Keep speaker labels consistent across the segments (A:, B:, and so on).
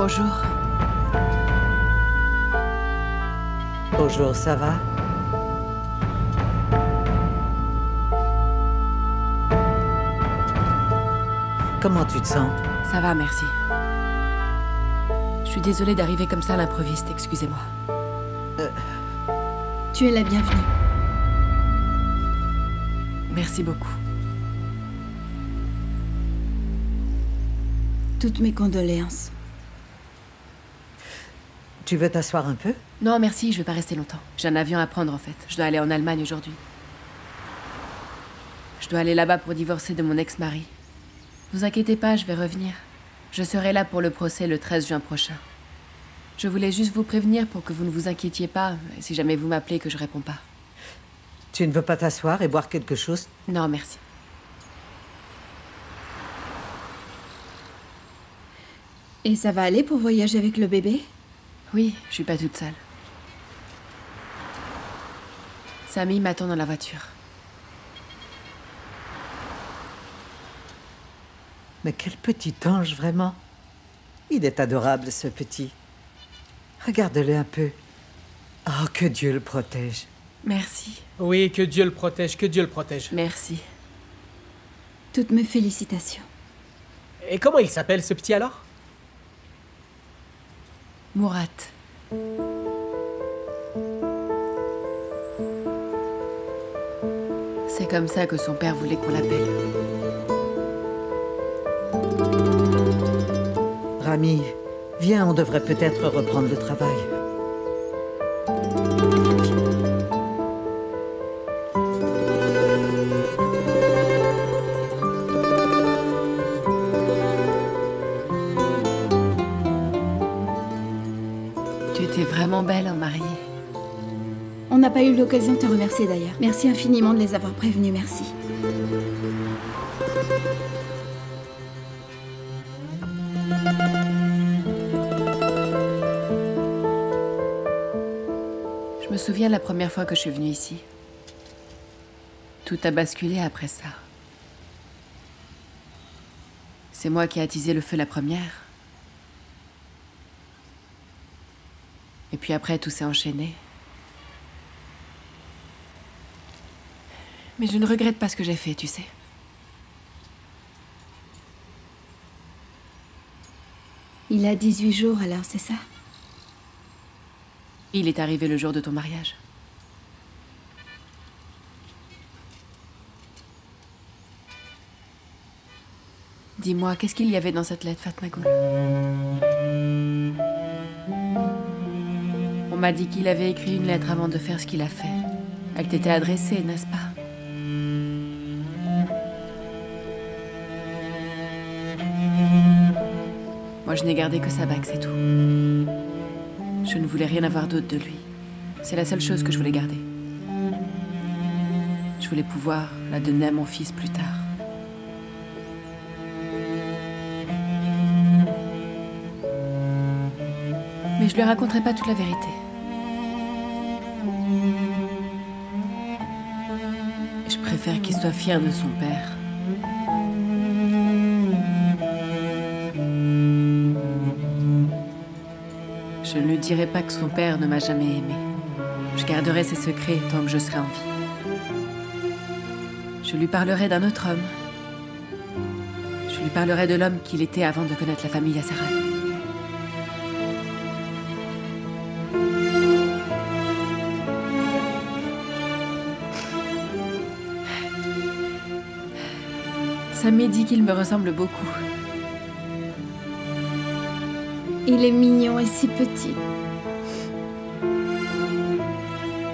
A: Bonjour.
B: Bonjour, ça va? Comment tu te sens?
A: Ça va, merci. Je suis désolée d'arriver comme ça à l'improviste, excusez-moi.
C: Tu es la bienvenue.
A: Merci beaucoup.
C: Toutes mes condoléances.
B: Tu veux t'asseoir un peu?
A: Non, merci, je vais pas rester longtemps. J'ai un avion à prendre, en fait. Je dois aller en Allemagne aujourd'hui. Je dois aller là-bas pour divorcer de mon ex-mari. Vous inquiétez pas, je vais revenir. Je serai là pour le procès le 13 juin prochain. Je voulais juste vous prévenir pour que vous ne vous inquiétiez pas, si jamais vous m'appelez que je réponds pas.
B: Tu ne veux pas t'asseoir et boire quelque chose?
A: Non, merci.
C: Et ça va aller pour voyager avec le bébé?
A: Oui, je suis pas toute seule. Samy m'attend dans la voiture.
B: Mais quel petit ange, vraiment. Il est adorable, ce petit. Regarde-le un peu. Oh, que Dieu le protège.
A: Merci.
D: Oui, que Dieu le protège, que Dieu le protège.
A: Merci.
C: Toutes mes félicitations.
D: Et comment il s'appelle, ce petit, alors?
A: Murat. C'est comme ça que son père voulait qu'on l'appelle.
B: Rami, viens, on devrait peut-être reprendre le travail.
A: Tu étais vraiment belle en mariée.
C: On n'a pas eu l'occasion de te remercier d'ailleurs. Merci infiniment de les avoir prévenus, merci.
A: Je me souviens la première fois que je suis venue ici. Tout a basculé après ça. C'est moi qui ai attisé le feu la première. Et puis après, tout s'est enchaîné. Mais je ne regrette pas ce que j'ai fait, tu sais.
C: Il a 18 jours alors, c'est ça?
A: Il est arrivé le jour de ton mariage. Dis-moi, qu'est-ce qu'il y avait dans cette lettre, Fatma Gul? On m'a dit qu'il avait écrit une lettre avant de faire ce qu'il a fait. Elle t'était adressée, n'est-ce pas? Moi, je n'ai gardé que sa bague, c'est tout. Je ne voulais rien avoir d'autre de lui. C'est la seule chose que je voulais garder. Je voulais pouvoir la donner à mon fils plus tard. Mais je lui raconterai pas toute la vérité. Je préfère qu'il soit fier de son père. Je ne lui dirai pas que son père ne m'a jamais aimé. Je garderai ses secrets tant que je serai en vie. Je lui parlerai d'un autre homme. Je lui parlerai de l'homme qu'il était avant de connaître la famille Yassaran. Samy dit qu'il me ressemble beaucoup.
C: Il est mignon et si petit.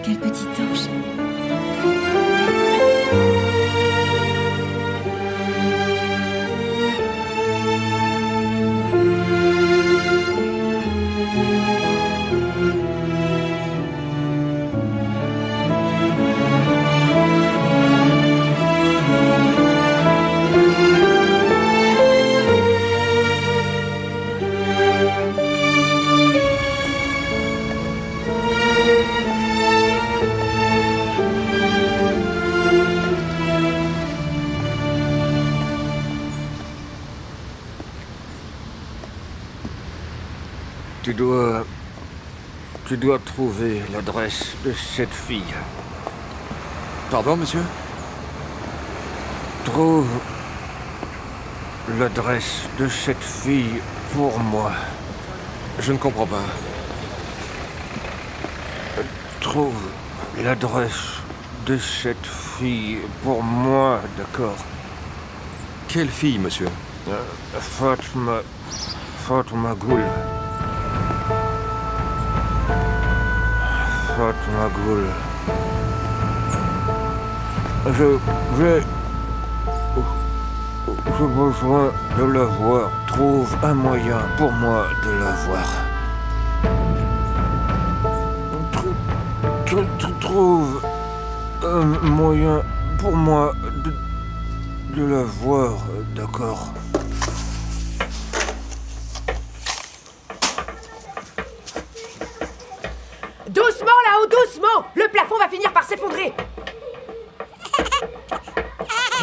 C: Quel petit ange.
E: Tu dois trouver l'adresse de cette fille.
F: Pardon, monsieur?
E: Trouve l'adresse de cette fille pour moi.
F: Je ne comprends pas.
E: Trouve l'adresse de cette fille pour moi, d'accord?
F: Quelle fille, monsieur?
E: Fatma Ghoul. Fatma Ghoul. J'ai besoin de la voir. Trouve un moyen pour moi de la voir. Trouve un moyen pour moi de la voir, d'accord?
G: Doucement là-haut, doucement! Le plafond va finir par s'effondrer!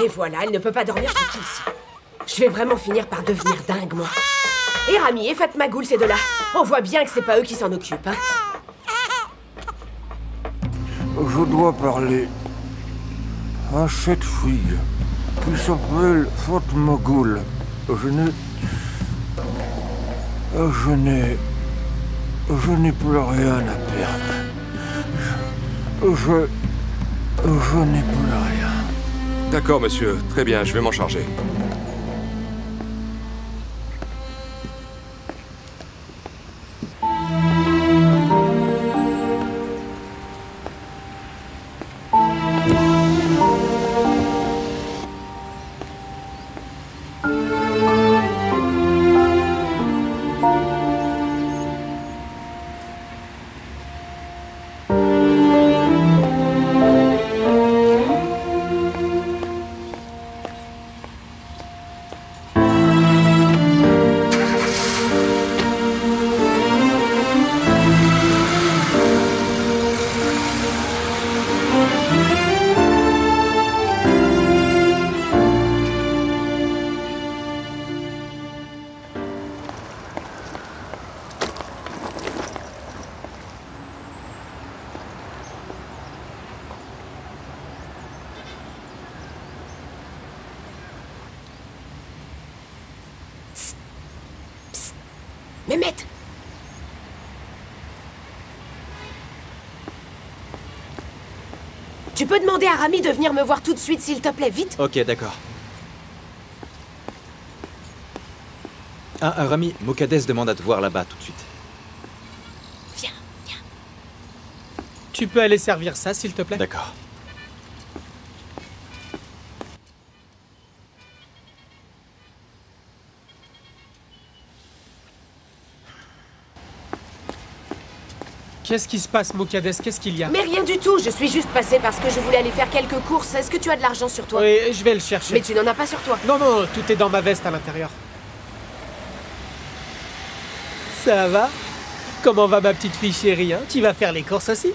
G: Et voilà, elle ne peut pas dormir tranquille ici. Je vais vraiment finir par devenir dingue, moi. Et Rami et Fatma Ghoul, ces deux-là. On voit bien que c'est pas eux qui s'en occupent, hein.
E: Je dois parler à cette fille qui s'appelle Fatma Ghoul. Je n'ai plus rien à perdre. Je n'ai plus rien.
F: D'accord, monsieur. Très bien, je vais m'en charger.
G: Mehmet! Tu peux demander à Rami de venir me voir tout de suite, s'il te plaît, vite?
H: Ok, d'accord. Rami, Mokadès demande à te voir là-bas tout de suite.
G: Viens, viens.
D: Tu peux aller servir ça, s'il te plaît?
H: D'accord.
D: Qu'est-ce qui se passe, Mokadès? Qu'est-ce qu'il y a?
G: Mais rien du tout, je suis juste passée parce que je voulais aller faire quelques courses. Est-ce que tu as de l'argent sur toi?
D: Oui, je vais le chercher.
G: Mais tu n'en as pas sur toi.
D: Non, non, tout est dans ma veste à l'intérieur. Ça va? Comment va ma petite fille chérie, hein? Tu vas faire les courses aussi?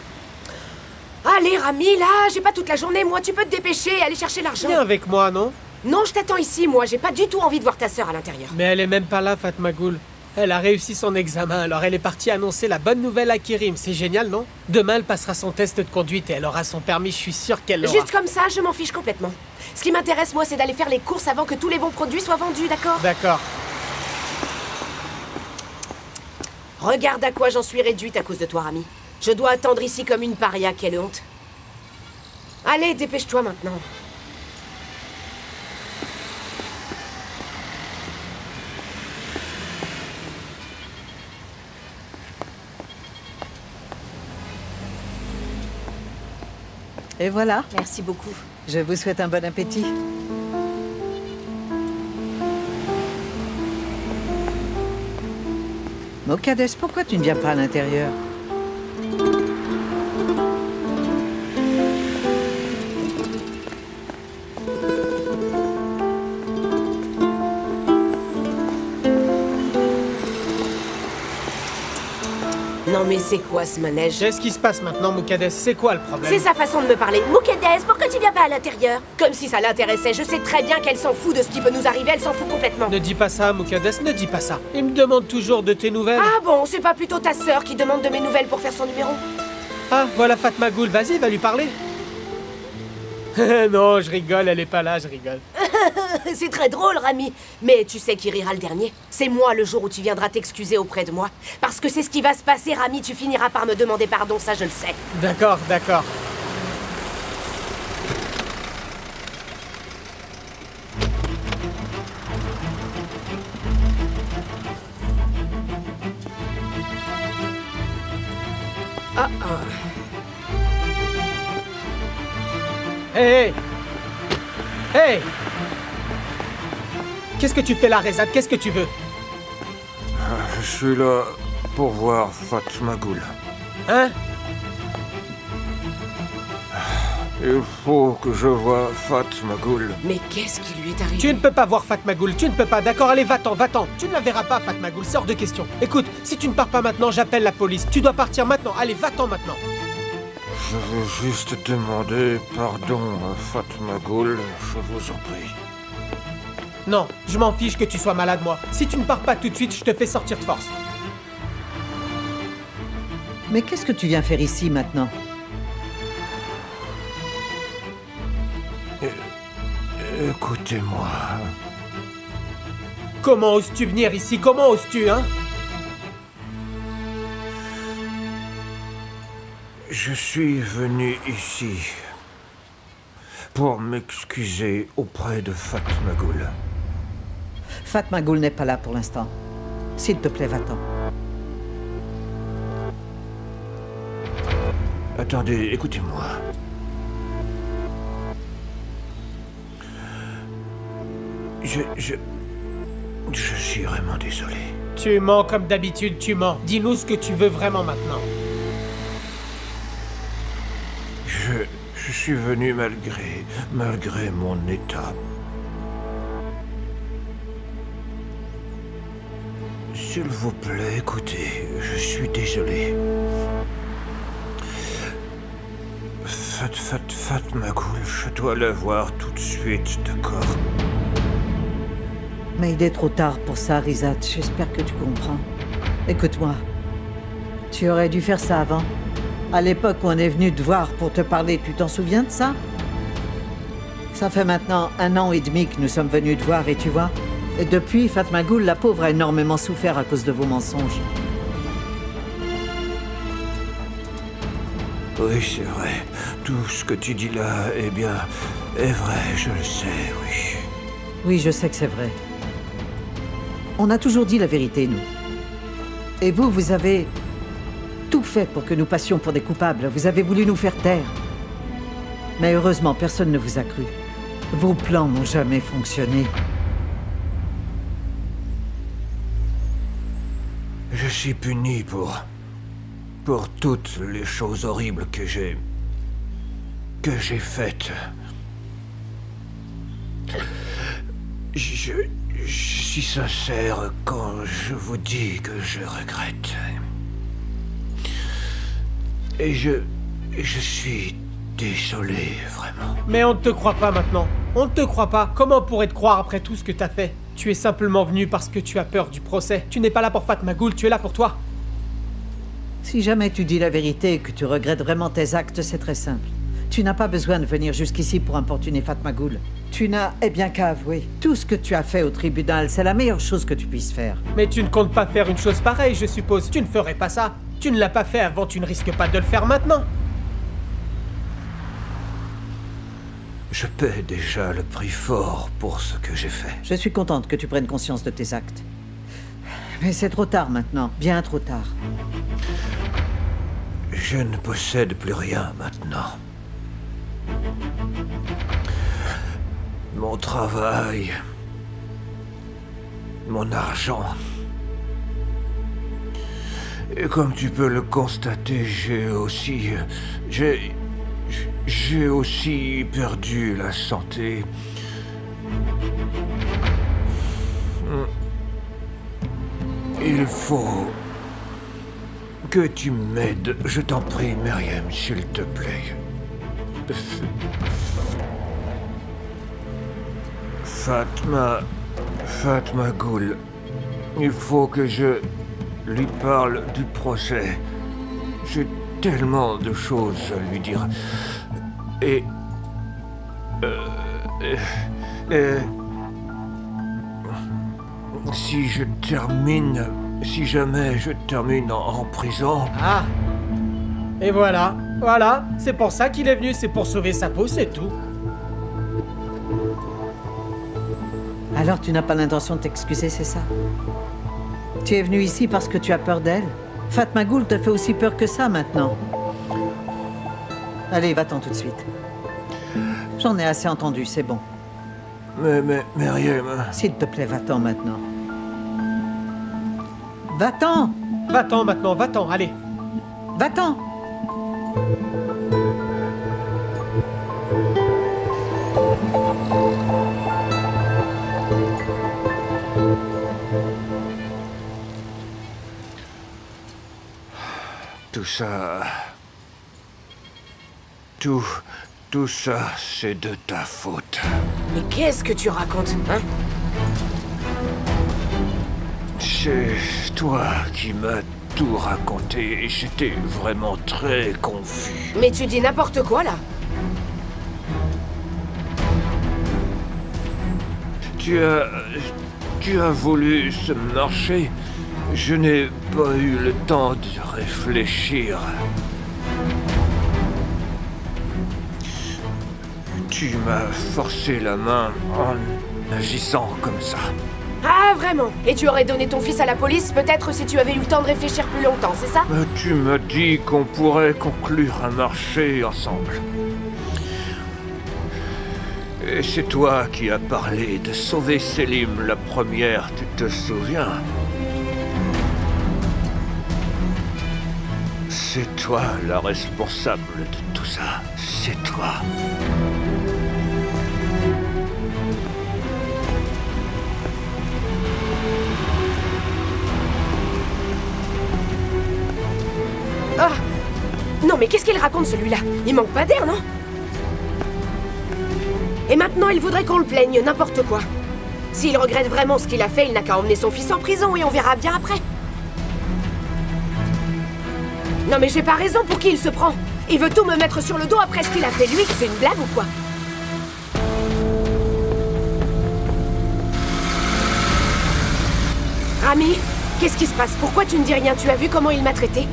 G: Allez, Rami, là, j'ai pas toute la journée, moi, tu peux te dépêcher et aller chercher l'argent.
D: Viens avec moi, non?
G: Non, je t'attends ici, moi, j'ai pas du tout envie de voir ta sœur à l'intérieur.
D: Mais elle est même pas là, Fatma Ghoul. Elle a réussi son examen, alors elle est partie annoncer la bonne nouvelle à Kirim. C'est génial, non? Demain, elle passera son test de conduite et elle aura son permis, je suis sûre qu'elle l'aura.
G: Juste comme ça, je m'en fiche complètement. Ce qui m'intéresse, moi, c'est d'aller faire les courses avant que tous les bons produits soient vendus, d'accord?
D: D'accord.
G: Regarde à quoi j'en suis réduite à cause de toi, Rami. Je dois attendre ici comme une paria, quelle honte. Allez, dépêche-toi maintenant.
B: Et voilà,
G: Merci beaucoup.
B: je vous souhaite un bon appétit. Mokadès, pourquoi tu ne viens pas à l'intérieur?
G: Non mais c'est quoi ce manège?
D: Qu'est-ce qui se passe maintenant, Moukades? C'est quoi le problème?
G: C'est sa façon de me parler. Moukades, pourquoi tu viens pas à l'intérieur? Comme si ça l'intéressait. Je sais très bien qu'elle s'en fout de ce qui peut nous arriver, elle s'en fout complètement.
D: Ne dis pas ça, Moukades, ne dis pas ça. Il me demande toujours de tes nouvelles.
G: Ah bon, c'est pas plutôt ta sœur qui demande de mes nouvelles pour faire son numéro?
D: Ah, voilà Fatma Goul, vas-y, va lui parler. Non, je rigole, elle est pas là, je rigole.
G: C'est très drôle, Rami. Mais tu sais qui rira le dernier? C'est moi le jour où tu viendras t'excuser auprès de moi. Parce que c'est ce qui va se passer, Rami. Tu finiras par me demander pardon, ça je le sais.
D: D'accord, d'accord.
G: Ah,
D: Hé, hey Qu'est-ce que tu fais là, Rezad? Qu'est-ce que tu veux?
E: Je suis là pour voir Fatma Goul.
D: Hein?
E: Il faut que je voie Fatma Goul.
G: mais qu'est-ce qui lui est arrivé?
D: Tu ne peux pas voir Fatma Goul, tu ne peux pas, d'accord? Allez, va-t'en, va-t'en. Tu ne la verras pas, Fatma Goul, c'est hors de question. Écoute, si tu ne pars pas maintenant, j'appelle la police. Tu dois partir maintenant, allez, va-t'en maintenant.
E: Je veux juste demander pardon à Fatma Goul, je vous en prie.
D: Non, je m'en fiche que tu sois malade, moi. Si tu ne pars pas tout de suite, je te fais sortir de force.
B: Mais qu'est-ce que tu viens faire ici maintenant?
E: Écoutez-moi.
D: Comment oses-tu venir ici? Comment oses-tu, hein?
E: Je suis venu ici pour m'excuser auprès de Fatma Goul.
B: Fatma Goul n'est pas là pour l'instant. S'il te plaît, va-t'en.
E: Attendez, écoutez-moi. Je suis vraiment désolé.
D: Tu mens comme d'habitude, tu mens. Dis-nous ce que tu veux vraiment maintenant.
E: Je suis venu malgré mon état. S'il vous plaît, écoutez, je suis désolé. Fatma Goul, je dois la voir tout de suite, d'accord?
B: Mais il est trop tard pour ça, Rizat. J'espère que tu comprends. Écoute-moi. Tu aurais dû faire ça avant. À l'époque où on est venu te voir pour te parler, tu t'en souviens de ça? Ça fait maintenant 1 an et demi que nous sommes venus te voir, et tu vois? Et depuis, Fatma Goul, la pauvre, a énormément souffert à cause de vos mensonges.
E: Oui, c'est vrai. Tout ce que tu dis là, eh bien, est vrai, je le sais, oui.
B: Oui, je sais que c'est vrai. On a toujours dit la vérité, nous. Et vous, vous avez tout fait pour que nous passions pour des coupables. Vous avez voulu nous faire taire. Mais heureusement, personne ne vous a cru. Vos plans n'ont jamais fonctionné.
E: Je suis puni pour toutes les choses horribles que j'ai faites. Je suis sincère quand je vous dis que je regrette. Et je suis désolé, vraiment.
D: Mais on ne te croit pas maintenant. On ne te croit pas. Comment pourrait te croire après tout ce que t'as fait? Tu es simplement venu parce que tu as peur du procès. Tu n'es pas là pour Fatma Goul, tu es là pour toi.
B: Si jamais tu dis la vérité et que tu regrettes vraiment tes actes, c'est très simple. Tu n'as pas besoin de venir jusqu'ici pour importuner Fatma Goul. Tu n'as bien qu'à avouer. Tout ce que tu as fait au tribunal, c'est la meilleure chose que tu puisses faire.
D: Mais tu ne comptes pas faire une chose pareille, je suppose. Tu ne ferais pas ça. Tu ne l'as pas fait avant, tu ne risques pas de le faire maintenant.
E: Je paie déjà le prix fort pour ce que j'ai fait.
B: Je suis contente que tu prennes conscience de tes actes. Mais c'est trop tard maintenant, bien trop tard.
E: Je ne possède plus rien maintenant. Mon travail, mon argent. Et comme tu peux le constater, j'ai aussi perdu la santé. Il faut que tu m'aides. Je t'en prie, Myriam, s'il te plaît. Fatma Ghoul. Il faut que je lui parle du procès. J'ai tellement de choses à lui dire. Et... si jamais je termine en prison...
D: Ah. Et voilà, c'est pour ça qu'il est venu, c'est pour sauver sa peau, c'est tout.
B: Alors tu n'as pas l'intention de t'excuser, c'est ça? Tu es venu ici parce que tu as peur d'elle? Fatma Ghoul te fait aussi peur que ça maintenant. Allez, va-t'en tout de suite. J'en ai assez entendu, c'est bon.
E: Mais Myriam...
B: S'il te plaît, va-t'en maintenant. Va-t'en!
D: Va-t'en maintenant, va-t'en, allez.
B: Va-t'en!
E: Tout ça... Tout ça, c'est de ta faute.
G: Mais qu'est-ce que tu racontes, hein?
E: C'est toi qui m'as tout raconté et j'étais vraiment très confus.
G: Mais tu dis n'importe quoi, là.
E: Tu as voulu ce marché. Je n'ai pas eu le temps de réfléchir. Tu m'as forcé la main en agissant comme ça.
G: Ah, vraiment? Et tu aurais donné ton fils à la police, peut-être si tu avais eu le temps de réfléchir plus longtemps, c'est ça?
E: Tu m'as dit qu'on pourrait conclure un marché ensemble. Et c'est toi qui as parlé de sauver Selim la première, tu te souviens? C'est toi la responsable de tout ça. C'est toi.
G: Ah! Non mais qu'est-ce qu'il raconte celui-là? Il manque pas d'air, non? Et maintenant il voudrait qu'on le plaigne, n'importe quoi. S'il regrette vraiment ce qu'il a fait, il n'a qu'à emmener son fils en prison et on verra bien après. Non mais j'ai pas raison, pour qui il se prend? Il veut tout me mettre sur le dos après ce qu'il a fait lui, c'est une blague ou quoi? Rami, qu'est-ce qui se passe? Pourquoi tu ne dis rien? Tu as vu comment il m'a traité?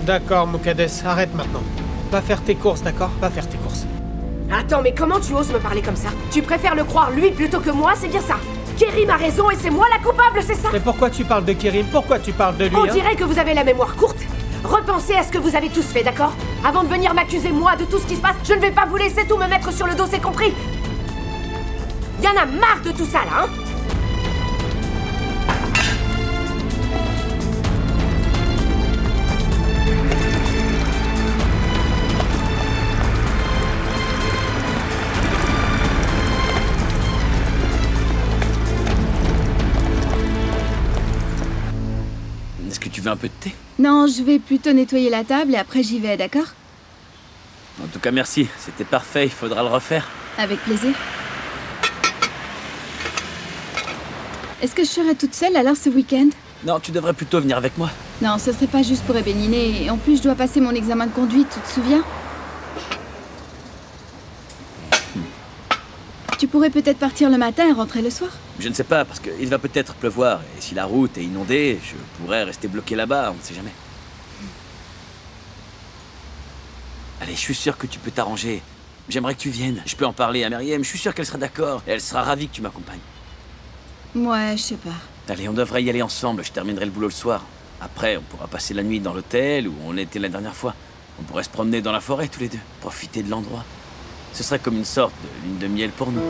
D: D'accord, Mokaddes, arrête maintenant. Va faire tes courses, d'accord? Va faire tes courses.
G: Attends, mais comment tu oses me parler comme ça? Tu préfères le croire lui plutôt que moi, c'est bien ça? Kerim a raison et c'est moi la coupable, c'est ça?
D: Mais pourquoi tu parles de Kerim? Pourquoi tu parles de lui?
G: On dirait que vous avez la mémoire courte. Repensez à ce que vous avez tous fait, d'accord? Avant de venir m'accuser moi de tout ce qui se passe, je ne vais pas vous laisser tout me mettre sur le dos, c'est compris? Y en a marre de tout ça, là, hein?
I: Est-ce que tu veux un peu de thé?
C: Non, je vais plutôt nettoyer la table et après j'y vais, d'accord?
I: En tout cas, merci. C'était parfait, il faudra le refaire.
C: Avec plaisir. Est-ce que je serai toute seule alors ce week-end?
I: Non, tu devrais plutôt venir avec moi.
C: Non, ce serait pas juste pour ébéniner. Et en plus, je dois passer mon examen de conduite, tu te souviens? Tu pourrais peut-être partir le matin et rentrer le soir?
I: Je ne sais pas, parce qu'il va peut-être pleuvoir. Et si la route est inondée, je pourrais rester bloqué là-bas, on ne sait jamais. Allez, je suis sûr que tu peux t'arranger. J'aimerais que tu viennes. Je peux en parler à Myriam, je suis sûr qu'elle sera d'accord. Et elle sera ravie que tu m'accompagnes.
C: Ouais, je sais pas.
I: Allez, on devrait y aller ensemble, je terminerai le boulot le soir. Après, on pourra passer la nuit dans l'hôtel où on était la dernière fois. On pourrait se promener dans la forêt tous les deux, profiter de l'endroit. Ce serait comme une sorte de lune de miel pour nous.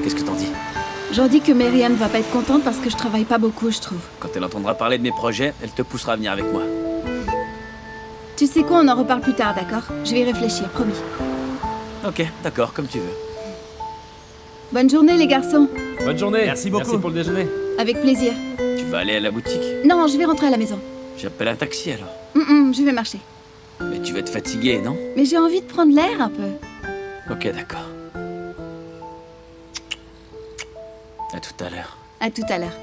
I: Qu'est-ce que t'en dis?
C: J'en dis que Myriam va pas être contente parce que je travaille pas beaucoup, je trouve.
I: Quand elle entendra parler de mes projets, elle te poussera à venir avec moi.
C: Tu sais quoi, on en reparle plus tard, d'accord? Je vais y réfléchir, promis.
I: Ok, d'accord, comme tu veux.
C: Bonne journée, les garçons.
J: Bonne journée.
K: Merci beaucoup.
J: Merci pour le déjeuner.
C: Avec plaisir.
I: Tu vas aller à la boutique?
C: Non, je vais rentrer à la maison.
I: J'appelle un taxi alors.
C: Je vais marcher.
I: Mais tu vas te fatiguer, non?
C: Mais j'ai envie de prendre l'air un peu.
I: Ok, d'accord. À tout à l'heure.
C: À tout à l'heure.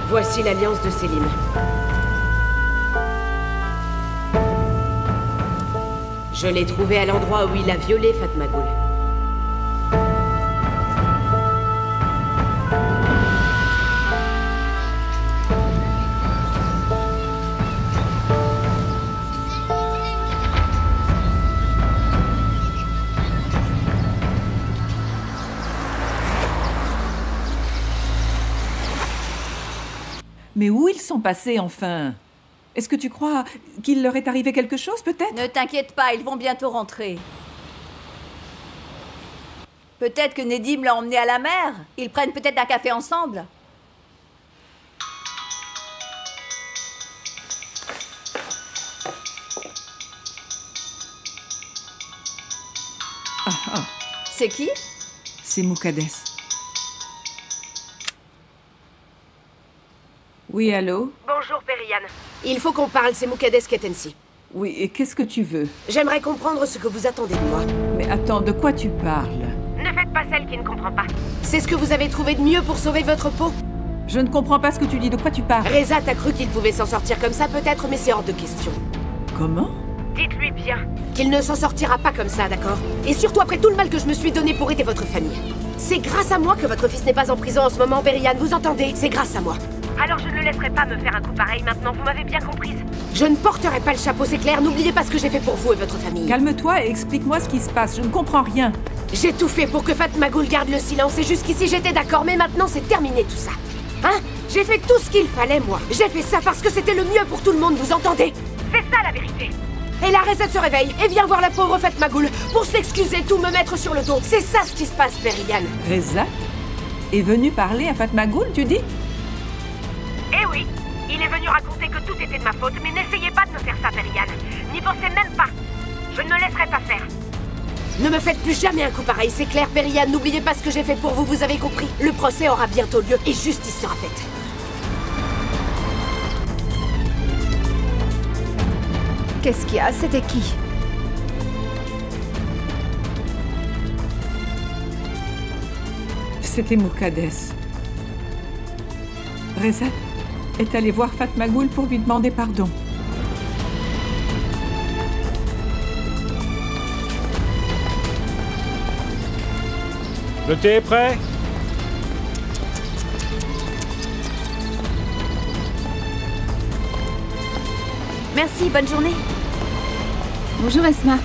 G: Voici l'alliance de Selim. Je l'ai trouvé à l'endroit où il a violé Fatmagul.
J: Mais où ils sont passés, enfin? Est-ce que tu crois qu'il leur est arrivé quelque chose, peut-être?
K: Ne t'inquiète pas, ils vont bientôt rentrer. Peut-être que Nedim l'a emmené à la mer. Ils prennent peut-être un café ensemble. C'est qui?
J: C'est Muqaddes. Oui, allô?
G: Bonjour, Perihan. Il faut qu'on parle, c'est Muqaddes Ketensi.
J: Oui, et qu'est-ce que tu veux?
G: J'aimerais comprendre ce que vous attendez de moi.
J: Mais attends, de quoi tu parles?
G: Ne faites pas celle qui ne comprend pas. C'est ce que vous avez trouvé de mieux pour sauver votre peau?
J: Je ne comprends pas ce que tu dis, de quoi tu parles?
G: Rezat a cru qu'il pouvait s'en sortir comme ça peut-être, mais c'est hors de question.
J: Comment?
G: Dites-lui bien qu'il ne s'en sortira pas comme ça, d'accord? Et surtout après tout le mal que je me suis donné pour aider votre famille. C'est grâce à moi que votre fils n'est pas en prison en ce moment, Perihan, vous entendez? C'est grâce à moi. Alors je ne le laisserai pas me faire un coup pareil maintenant, vous m'avez bien comprise. Je ne porterai pas le chapeau, c'est clair, n'oubliez pas ce que j'ai fait pour vous et votre famille.
J: Calme-toi et explique-moi ce qui se passe, je ne comprends rien.
G: J'ai tout fait pour que Fatmagul garde le silence et jusqu'ici j'étais d'accord, mais maintenant c'est terminé tout ça. Hein? J'ai fait tout ce qu'il fallait, moi. J'ai fait ça parce que c'était le mieux pour tout le monde, vous entendez? C'est ça la vérité. Et la Rezat se réveille et vient voir la pauvre Fatmagul pour s'excuser, tout me mettre sur le dos. C'est ça ce qui se passe, Perihan.
J: Rezat est venu parler à Fatmagul, tu dis?
G: Eh oui, il est venu raconter que tout était de ma faute, mais n'essayez pas de me faire ça, Perihan. N'y pensez même pas. Je ne me laisserai pas faire. Ne me faites plus jamais un coup pareil, c'est clair, Perihan. N'oubliez pas ce que j'ai fait pour vous, vous avez compris. Le procès aura bientôt lieu et justice sera faite.
K: Qu'est-ce qu'il y a? C'était qui?
J: C'était Muqaddes. Rezat est allé voir Fatmagul pour lui demander pardon.
D: Le thé est prêt?
K: Merci, bonne journée.
C: Bonjour, Esma.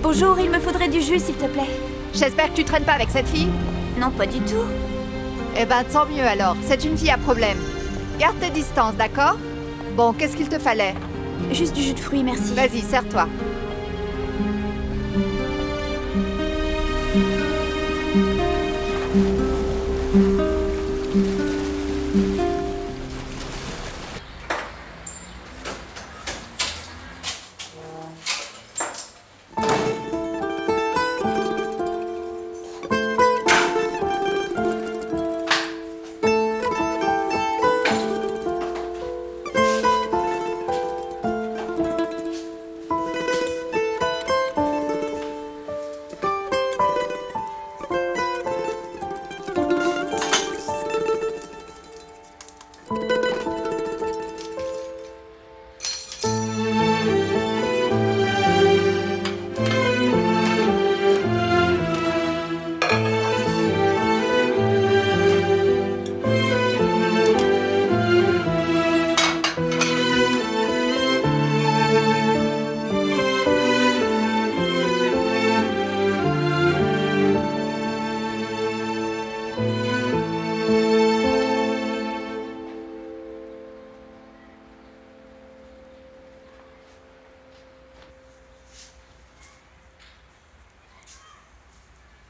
K: Bonjour, il me faudrait du jus, s'il te plaît.
L: J'espère que tu traînes pas avec cette fille.
K: Non, pas du tout.
L: Eh ben, tant mieux alors. C'est une fille à problème. Garde tes distances, d'accord? Bon, qu'est-ce qu'il te fallait?
K: Juste du jus de fruits, merci.
L: Vas-y, sers-toi.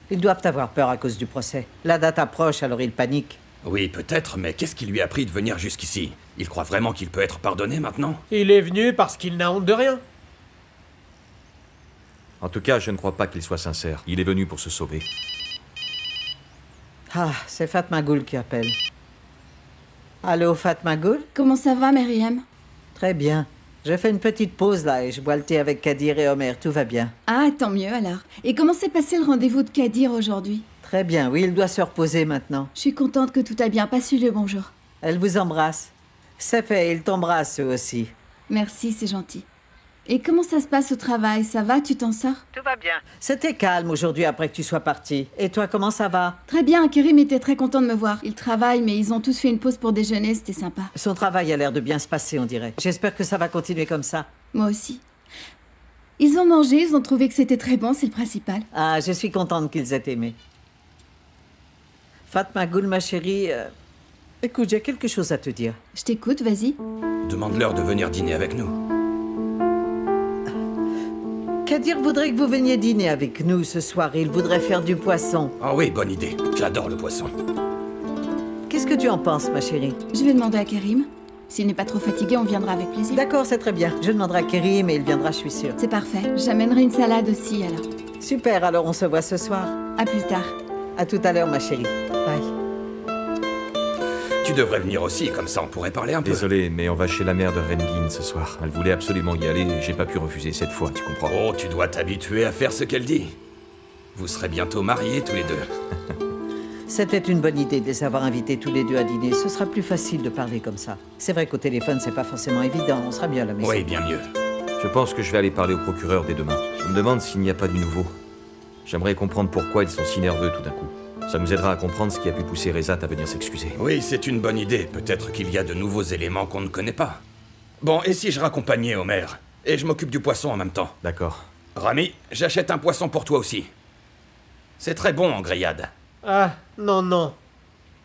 B: Ils doivent avoir peur à cause du procès. La date approche, alors ils paniquent.
M: Oui, peut-être, mais qu'est-ce qui lui a pris de venir jusqu'ici? Il croit vraiment qu'il peut être pardonné maintenant?
D: Il est venu parce qu'il n'a honte de rien.
H: En tout cas, je ne crois pas qu'il soit sincère. Il est venu pour se sauver.
B: Ah, c'est Fatma Ghoul qui appelle. Allô, Fatma Ghoul?
C: Comment ça va, Myriam?
B: Très bien. J'ai fait une petite pause là et je bois le thé avec Kadir et Omer. Tout va bien.
C: Ah, tant mieux alors. Et comment s'est passé le rendez-vous de Kadir aujourd'hui?
B: Très bien, oui, il doit se reposer maintenant.
C: Je suis contente que tout a bien passé, le bonjour.
B: Elle vous embrasse. C'est fait, il t'embrasse eux aussi.
C: Merci, c'est gentil. Et comment ça se passe au travail? Ça va, tu t'en sors?
B: Tout va bien. C'était calme aujourd'hui après que tu sois parti. Et toi, comment ça va?
C: Très bien, Kerim était très content de me voir. Ils travaillent, mais ils ont tous fait une pause pour déjeuner, c'était sympa.
B: Son travail a l'air de bien se passer, on dirait. J'espère que ça va continuer comme ça.
C: Moi aussi. Ils ont mangé, ils ont trouvé que c'était très bon, c'est le principal.
B: Ah, je suis contente qu'ils aient aimé. Fatma Ghoul, ma chérie, écoute, j'ai quelque chose à te dire.
C: Je t'écoute, vas-y.
M: Demande-leur de venir dîner avec nous.
B: Kadir voudrait que vous veniez dîner avec nous ce soir. Il voudrait faire du poisson.
M: Ah oui, bonne idée. J'adore le poisson.
B: Qu'est-ce que tu en penses, ma chérie?
C: Je vais demander à Kerim. S'il n'est pas trop fatigué, on viendra avec plaisir.
B: D'accord, c'est très bien. Je demanderai à Kerim et il viendra, je suis sûre.
C: C'est parfait. J'amènerai une salade aussi, alors.
B: Super, alors on se voit ce soir.
C: À plus tard.
B: À tout à l'heure, ma chérie. Bye.
M: Tu devrais venir aussi, comme ça on pourrait parler un peu.
H: Désolé, mais on va chez la mère de Rengin ce soir. Elle voulait absolument y aller et j'ai pas pu refuser cette fois, tu comprends?
M: Oh, tu dois t'habituer à faire ce qu'elle dit. Vous serez bientôt mariés tous les deux.
B: C'était une bonne idée de les avoir invités tous les deux à dîner. Ce sera plus facile de parler comme ça. C'est vrai qu'au téléphone, c'est pas forcément évident. On sera mieux à la maison.
M: Oui, bien mieux.
H: Je pense que je vais aller parler au procureur dès demain. Je me demande s'il n'y a pas du nouveau. J'aimerais comprendre pourquoi ils sont si nerveux tout d'un coup. Ça nous aidera à comprendre ce qui a pu pousser Rezat à venir s'excuser.
M: Oui, c'est une bonne idée. Peut-être qu'il y a de nouveaux éléments qu'on ne connaît pas. Bon, et si je raccompagnais Omer? Et je m'occupe du poisson en même temps.
H: D'accord.
M: Rami, j'achète un poisson pour toi aussi. C'est très bon en grillade.
D: Ah, non, non.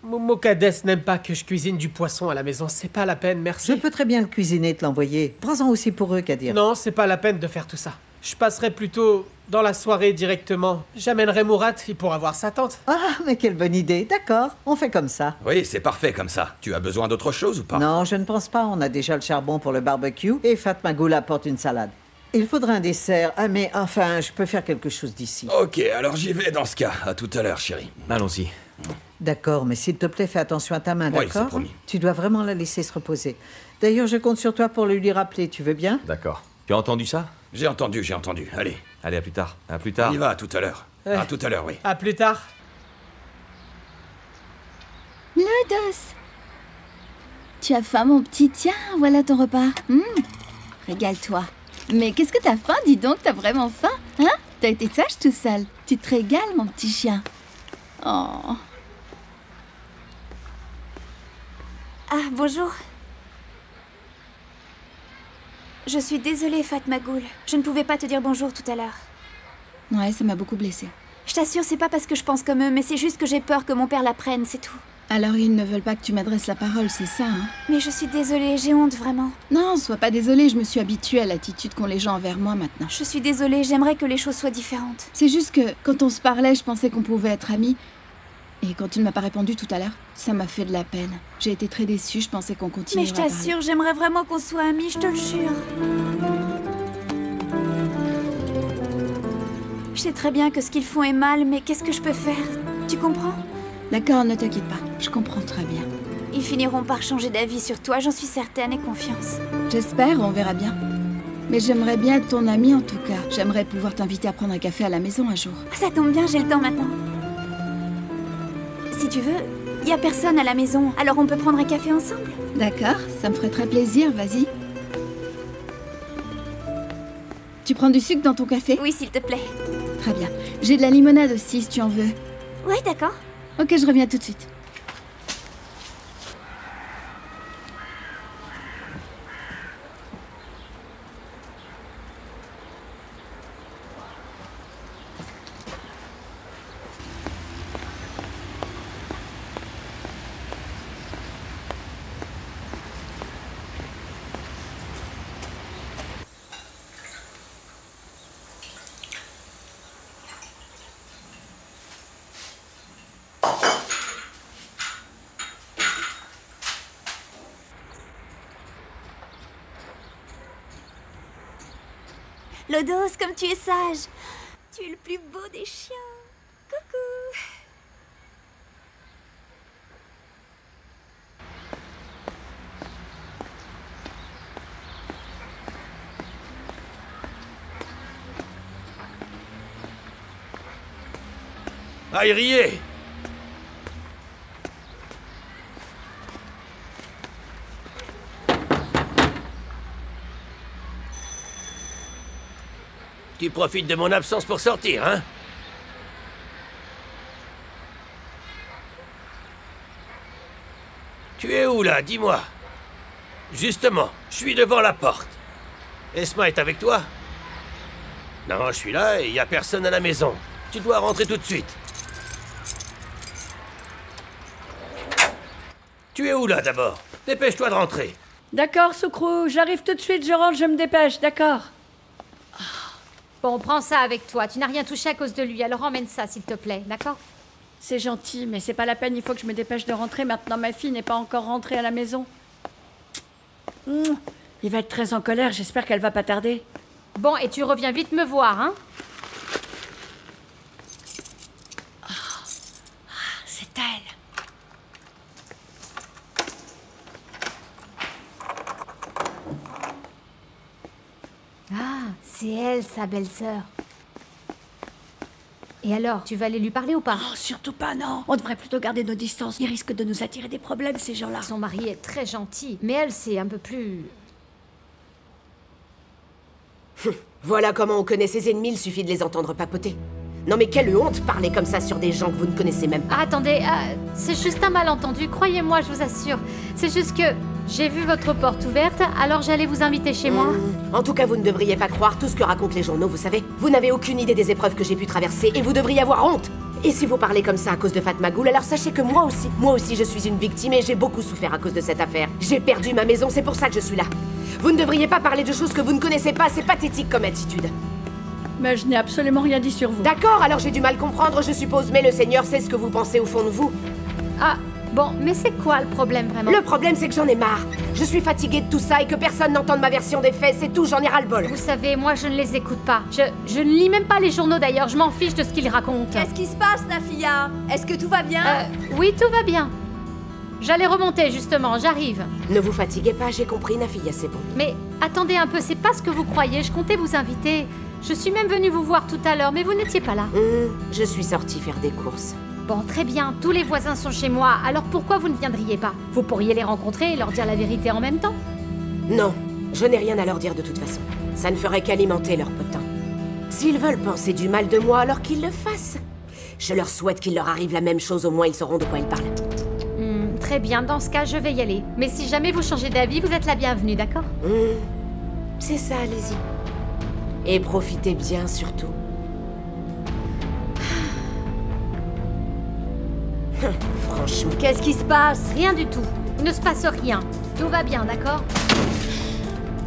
D: Mokadès n'aime pas que je cuisine du poisson à la maison. C'est pas la peine, merci.
B: Je peux très bien le cuisiner et te l'envoyer. Prends-en aussi pour eux, Kadir.
D: Non, c'est pas la peine de faire tout ça. Je passerai plutôt dans la soirée directement. J'amènerai Mourad, il pourra voir sa tante.
B: Ah, mais quelle bonne idée. D'accord, on fait comme ça.
M: Oui, c'est parfait comme ça. Tu as besoin d'autre chose ou pas?
B: Non, je ne pense pas. On a déjà le charbon pour le barbecue et Fatma Ghoul apporte une salade. Il faudra un dessert. Ah, mais enfin, je peux faire quelque chose d'ici.
M: Ok, alors j'y vais dans ce cas. À tout à l'heure, chérie.
H: Allons-y.
B: D'accord, mais s'il te plaît, fais attention à ta main,
M: Oui,
B: d'accord?
M: c'est promis.
B: Tu dois vraiment la laisser se reposer. D'ailleurs, je compte sur toi pour le lui rappeler. Tu veux bien?
H: D'accord. Tu as entendu ça?
M: J'ai entendu. Allez.
H: Allez, à plus tard. À plus tard.
M: On y va, à tout à l'heure. À tout à l'heure, oui.
D: À plus tard.
C: Lodos! Tu as faim, mon petit? Tiens, voilà ton repas. Régale-toi. Mais qu'est-ce que t'as faim, dis donc? T'as vraiment faim? Hein? T'as été sage tout seul. Tu te régales, mon petit chien. Oh.
N: Ah, bonjour. Je suis désolée, Fatma Ghoul. Je ne pouvais pas te dire bonjour tout à l'heure.
C: Ouais, ça m'a beaucoup blessée.
N: Je t'assure, c'est pas parce que je pense comme eux, mais c'est juste que j'ai peur que mon père l'apprenne, c'est tout.
C: Alors ils ne veulent pas que tu m'adresses la parole, c'est ça, hein?
N: Mais je suis désolée, j'ai honte, vraiment.
C: Non, sois pas désolée, je me suis habituée à l'attitude qu'ont les gens envers moi maintenant.
N: Je suis désolée, j'aimerais que les choses soient différentes.
C: C'est juste que, quand on se parlait, je pensais qu'on pouvait être amis. Et quand tu ne m'as pas répondu tout à l'heure, ça m'a fait de la peine. J'ai été très déçue, je pensais qu'on continuerait.
N: Mais je t'assure, j'aimerais vraiment qu'on soit amis, je te le jure. Je sais très bien que ce qu'ils font est mal, mais qu'est-ce que je peux faire? Tu comprends?
C: D'accord, ne t'inquiète pas, je comprends très bien.
N: Ils finiront par changer d'avis sur toi, j'en suis certaine, et confiance.
C: J'espère, on verra bien. Mais j'aimerais bien être ton amie en tout cas. J'aimerais pouvoir t'inviter à prendre un café à la maison un jour.
N: Ça tombe bien, j'ai le temps maintenant. Si tu veux, il y a personne à la maison, alors on peut prendre un café ensemble.
C: D'accord, ça me ferait très plaisir, vas-y. Tu prends du sucre dans ton café?
N: Oui, s'il te plaît.
C: Très bien. J'ai de la limonade aussi, si tu en veux.
N: Oui, d'accord.
C: Ok, je reviens tout de suite.
N: Lodos, comme tu es sage. Tu es le plus beau des chiens. Coucou.
E: Aïrier! Tu profites de mon absence pour sortir, hein? Tu es où, là? Dis-moi. Justement, je suis devant la porte. Esma est avec toi? Non, je suis là et il n'y a personne à la maison. Tu dois rentrer tout de suite. Tu es où, là, d'abord? Dépêche-toi de rentrer.
O: D'accord, Sucrou, j'arrive tout de suite, je rentre, je me dépêche, d'accord.
P: Bon, prends ça avec toi. Tu n'as rien touché à cause de lui, alors emmène ça, s'il te plaît, d'accord?
O: C'est gentil, mais c'est pas la peine, il faut que je me dépêche de rentrer. Maintenant, ma fille n'est pas encore rentrée à la maison. Il va être très en colère, j'espère qu'elle va pas tarder.
P: Bon, et tu reviens vite me voir, hein?
O: C'est elle.
P: Ah, c'est elle, sa belle-sœur. Et alors, tu vas aller lui parler ou pas?
O: Oh, surtout pas, non. On devrait plutôt garder nos distances. Ils risquent de nous attirer des problèmes, ces gens-là.
P: Son mari est très gentil, mais elle, c'est un peu plus...
G: Voilà comment on connaît ses ennemis, il suffit de les entendre papoter. Non mais quelle honte parler comme ça sur des gens que vous ne connaissez même pas.
P: Ah, attendez, c'est juste un malentendu, croyez-moi, je vous assure. C'est juste que j'ai vu votre porte ouverte, alors j'allais vous inviter chez moi.
G: En tout cas, vous ne devriez pas croire tout ce que racontent les journaux, vous savez. Vous n'avez aucune idée des épreuves que j'ai pu traverser et vous devriez avoir honte. Et si vous parlez comme ça à cause de Fatma Ghoul, alors sachez que moi aussi je suis une victime et j'ai beaucoup souffert à cause de cette affaire. J'ai perdu ma maison, c'est pour ça que je suis là. Vous ne devriez pas parler de choses que vous ne connaissez pas, c'est pathétique comme attitude.
O: Mais je n'ai absolument rien dit sur vous.
G: D'accord, alors j'ai du mal comprendre, je suppose, mais le Seigneur sait ce que vous pensez au fond de vous.
P: Ah, bon, mais c'est quoi le problème vraiment?
G: Le problème, c'est que j'en ai marre. Je suis fatiguée de tout ça et que personne n'entende ma version des faits, c'est tout, j'en ai ras-le-bol.
P: Vous savez, moi je ne les écoute pas. Je ne lis même pas les journaux d'ailleurs, je m'en fiche de ce qu'ils racontent.
K: Qu'est-ce qui se passe, Nafia? Est-ce que tout va bien?
P: Oui, tout va bien. J'allais remonter justement, j'arrive.
G: Ne vous fatiguez pas, j'ai compris, Nafia, c'est bon.
P: Mais attendez un peu, c'est pas ce que vous croyez, je comptais vous inviter. Je suis même venue vous voir tout à l'heure, mais vous n'étiez pas là.
G: Je suis sortie faire des courses.
P: Bon, très bien, tous les voisins sont chez moi, alors pourquoi vous ne viendriez pas? Vous pourriez les rencontrer et leur dire la vérité en même temps.
G: Non, je n'ai rien à leur dire de toute façon. Ça ne ferait qu'alimenter leur potin. S'ils veulent penser du mal de moi, alors qu'ils le fassent. Je leur souhaite qu'il leur arrive la même chose, au moins ils sauront de quoi ils parlent.
P: Très bien, dans ce cas, je vais y aller. Mais si jamais vous changez d'avis, vous êtes la bienvenue, d'accord?
G: C'est ça, allez-y. Et profitez bien, surtout. Franchement...
K: Qu'est-ce qui se passe?
P: Rien du tout. Il ne se passe rien. Tout va bien, d'accord?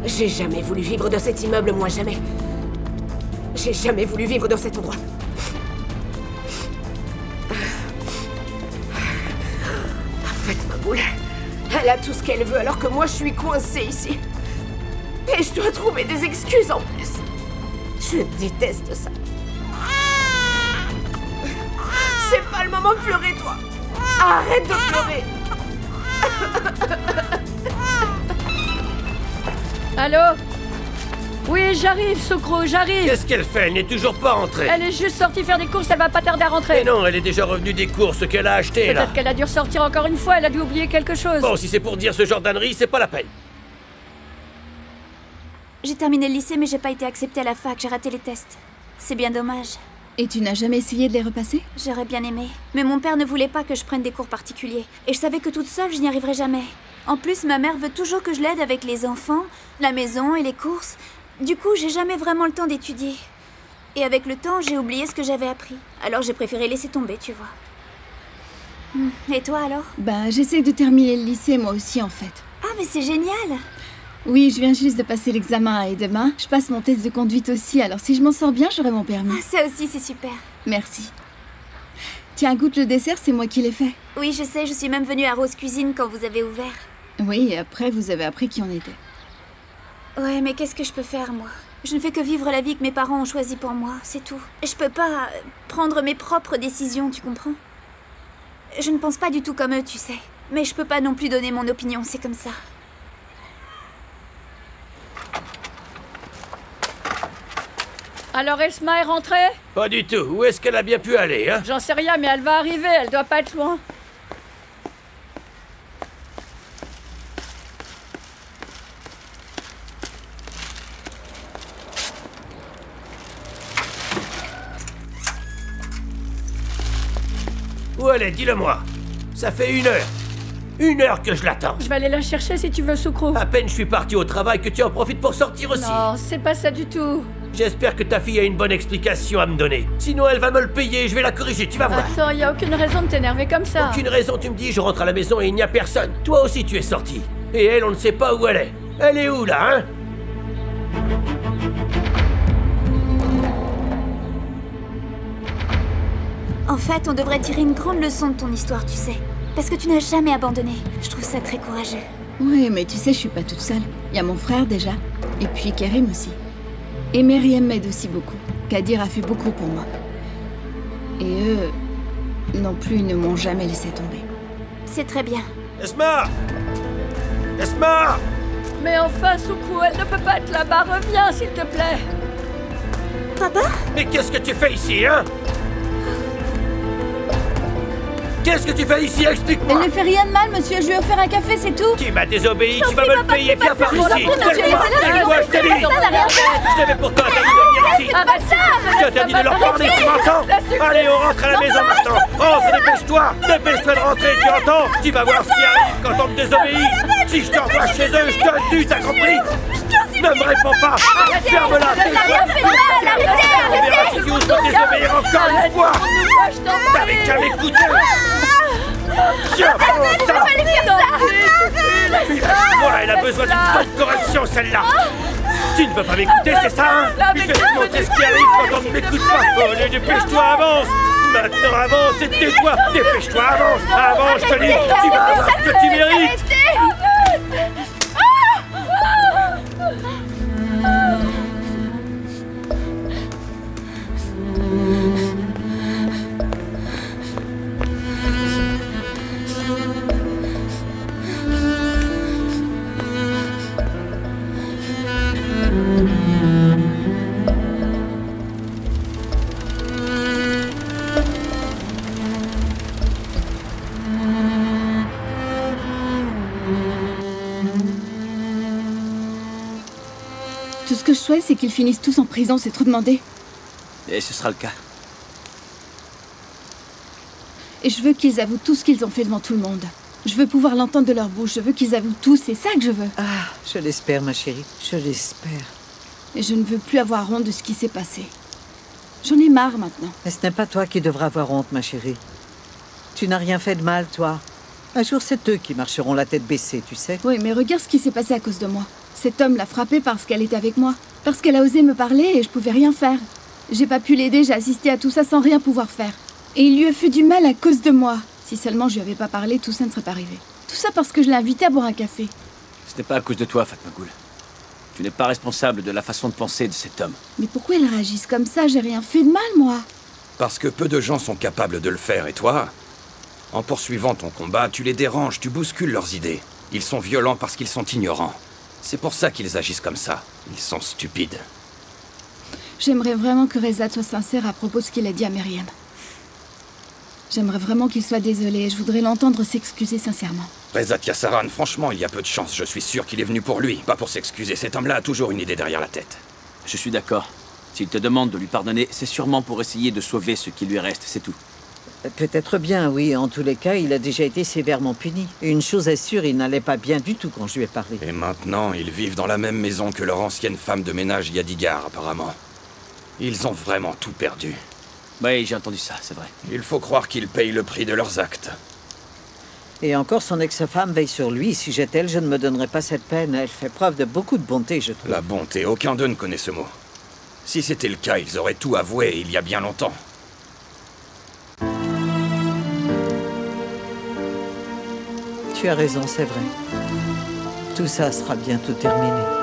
G: J'ai jamais voulu vivre dans cet immeuble, moi, jamais. J'ai jamais voulu vivre dans cet endroit. Fatma Ghoul, elle a tout ce qu'elle veut alors que moi je suis coincée ici. Et je dois trouver des excuses en plus. Je déteste ça. C'est pas le moment de pleurer, toi. Arrête de pleurer.
O: Allô? Oui, j'arrive, Sucrou, j'arrive.
E: Qu'est-ce qu'elle fait? Elle n'est toujours pas rentrée.
O: Elle est juste sortie faire des courses, elle va pas tarder à rentrer.
E: Mais non, elle est déjà revenue des courses qu'elle a achetées, là.
O: Peut-être qu'elle a dû ressortir encore une fois, elle a dû oublier quelque chose.
E: Bon, si c'est pour dire ce genre d'ânerie, c'est pas la peine.
N: J'ai terminé le lycée, mais j'ai pas été acceptée à la fac, j'ai raté les tests. C'est bien dommage.
C: Et tu n'as jamais essayé de les repasser?
N: J'aurais bien aimé. Mais mon père ne voulait pas que je prenne des cours particuliers. Et je savais que toute seule, je n'y arriverais jamais. En plus, ma mère veut toujours que je l'aide avec les enfants, la maison et les courses. Du coup, j'ai jamais vraiment le temps d'étudier. Et avec le temps, j'ai oublié ce que j'avais appris. Alors j'ai préféré laisser tomber, tu vois. Et toi alors?
C: Bah, j'essaie de terminer le lycée moi aussi en fait.
N: Ah, mais c'est génial!
C: Oui, je viens juste de passer l'examen et demain, je passe mon test de conduite aussi, alors si je m'en sors bien, j'aurai mon permis.
N: Ah, ça aussi, c'est super.
C: Merci. Tiens, goûte le dessert, c'est moi qui l'ai fait.
N: Oui, je sais, je suis même venue à Rose Cuisine quand vous avez ouvert.
C: Oui, et après, vous avez appris qui on était.
N: Ouais, mais qu'est-ce que je peux faire, moi? Je ne fais que vivre la vie que mes parents ont choisie pour moi, c'est tout. Je peux pas prendre mes propres décisions, tu comprends? Je ne pense pas du tout comme eux, tu sais. Mais je peux pas non plus donner mon opinion, c'est comme ça.
O: Alors Esma est rentrée?
E: Pas du tout. Où est-ce qu'elle a bien pu aller, hein?
O: J'en sais rien, mais elle va arriver, elle doit pas être loin.
E: Où elle est? Dis-le-moi. Ça fait 1 heure. 1 heure que je l'attends.
O: Je vais aller la chercher si tu veux, Soukro.
E: À peine je suis parti au travail que tu en profites pour sortir aussi.
O: Non, c'est pas ça du tout.
E: J'espère que ta fille a une bonne explication à me donner. Sinon, elle va me le payer et je vais la corriger, tu vas voir.
O: Attends, y a aucune raison de t'énerver comme ça.
E: Aucune raison, tu me dis, je rentre à la maison et il n'y a personne. Toi aussi, tu es sorti. Et elle, on ne sait pas où elle est. Elle est où, là, hein?
N: En fait, on devrait tirer une grande leçon de ton histoire, tu sais. Parce que tu n'as jamais abandonné. Je trouve ça très courageux.
C: Oui, mais tu sais, je suis pas toute seule. Il y a mon frère déjà. Et puis Kerim aussi. Et Myriam m'aide aussi beaucoup. Kadir a fait beaucoup pour moi. Et eux, non plus, ne m'ont jamais laissé tomber.
N: C'est très bien.
E: Esma! Esma!
O: Mais enfin, Soukro, elle ne peut pas être là-bas. Reviens, s'il te plaît.
N: Papa?
E: Mais qu'est-ce que tu fais ici, hein? Qu'est-ce que tu fais ici? Explique-moi!
C: Elle ne fait rien de mal, monsieur. Je lui ai offert un café, c'est tout.
E: Tu m'as désobéi, tu vas me le payer. Viens par ici!
C: Donne-moi,
E: je te dis! Je t'avais pourtant interdit de venir ici! Je t'interdis de leur parler, tu m'entends? Allez, on rentre à la maison maintenant! Rentre, dépêche-toi! Dépêche-toi de rentrer, tu entends? Tu vas voir ce qui arrive quand on me désobéit! Si je t'envoie chez eux, je te tue, t'as compris? Ne me réponds pas! Ferme-la! On verra si tu oses me désobéir encore une fois! T'avais qu'à m'écouter! Tiens, prends ça! Moi, elle a besoin d'une bonne correction, celle-là! Tu ne veux pas m'écouter, c'est ça, hein? Je vais te montrer ce qui arrive quand on ne m'écoute pas! Allez, dépêche-toi, avance! Maintenant, avance et tais-toi! Dépêche-toi, avance! Avance, je te dis! Tu vas avoir ce que tu mérites!
C: Tout ce que je souhaite, c'est qu'ils finissent tous en prison, c'est trop demandé.
I: Et ce sera le cas.
C: Et je veux qu'ils avouent tout ce qu'ils ont fait devant tout le monde. Je veux pouvoir l'entendre de leur bouche, je veux qu'ils avouent tout, c'est ça que je veux.
B: Ah, je l'espère, ma chérie, je l'espère.
C: Et je ne veux plus avoir honte de ce qui s'est passé. J'en ai marre maintenant.
B: Mais ce n'est pas toi qui devras avoir honte, ma chérie. Tu n'as rien fait de mal, toi. Un jour, c'est eux qui marcheront la tête baissée, tu sais.
C: Oui, mais regarde ce qui s'est passé à cause de moi. Cet homme l'a frappée parce qu'elle était avec moi. Parce qu'elle a osé me parler et je pouvais rien faire. J'ai pas pu l'aider, j'ai assisté à tout ça sans rien pouvoir faire. Et il lui a fait du mal à cause de moi. Si seulement je lui avais pas parlé, tout ça ne serait pas arrivé. Tout ça parce que je l'ai invité à boire un café.
I: Ce n'est pas à cause de toi, Fatmagoul. Tu n'es pas responsable de la façon de penser de cet homme.
C: Mais pourquoi ils réagissent comme ça? J'ai rien fait de mal, moi.
M: Parce que peu de gens sont capables de le faire, et toi, en poursuivant ton combat, tu les déranges, tu bouscules leurs idées. Ils sont violents parce qu'ils sont ignorants. C'est pour ça qu'ils agissent comme ça. Ils sont stupides.
C: J'aimerais vraiment que Reza soit sincère à propos de ce qu'il a dit à Myriam. J'aimerais vraiment qu'il soit désolé et je voudrais l'entendre s'excuser sincèrement.
M: Reza Tiassaran, franchement, il y a peu de chance. Je suis sûr qu'il est venu pour lui, pas pour s'excuser. Cet homme-là a toujours une idée derrière la tête.
I: Je suis d'accord. S'il te demande de lui pardonner, c'est sûrement pour essayer de sauver ce qui lui reste, c'est tout.
B: Peut-être bien, oui. En tous les cas, il a déjà été sévèrement puni. Et une chose est sûre, il n'allait pas bien du tout quand je lui ai parlé.
M: Et maintenant, ils vivent dans la même maison que leur ancienne femme de ménage Yadigar, apparemment. Ils ont vraiment tout perdu.
I: Oui, j'ai entendu ça, c'est vrai.
M: Il faut croire qu'ils payent le prix de leurs actes.
B: Et encore, son ex-femme veille sur lui. Si j'étais elle, je ne me donnerais pas cette peine. Elle fait preuve de beaucoup de bonté, je trouve.
M: La bonté, aucun d'eux ne connaît ce mot. Si c'était le cas, ils auraient tout avoué il y a bien longtemps.
B: Tu as raison, c'est vrai. Tout ça sera bientôt terminé.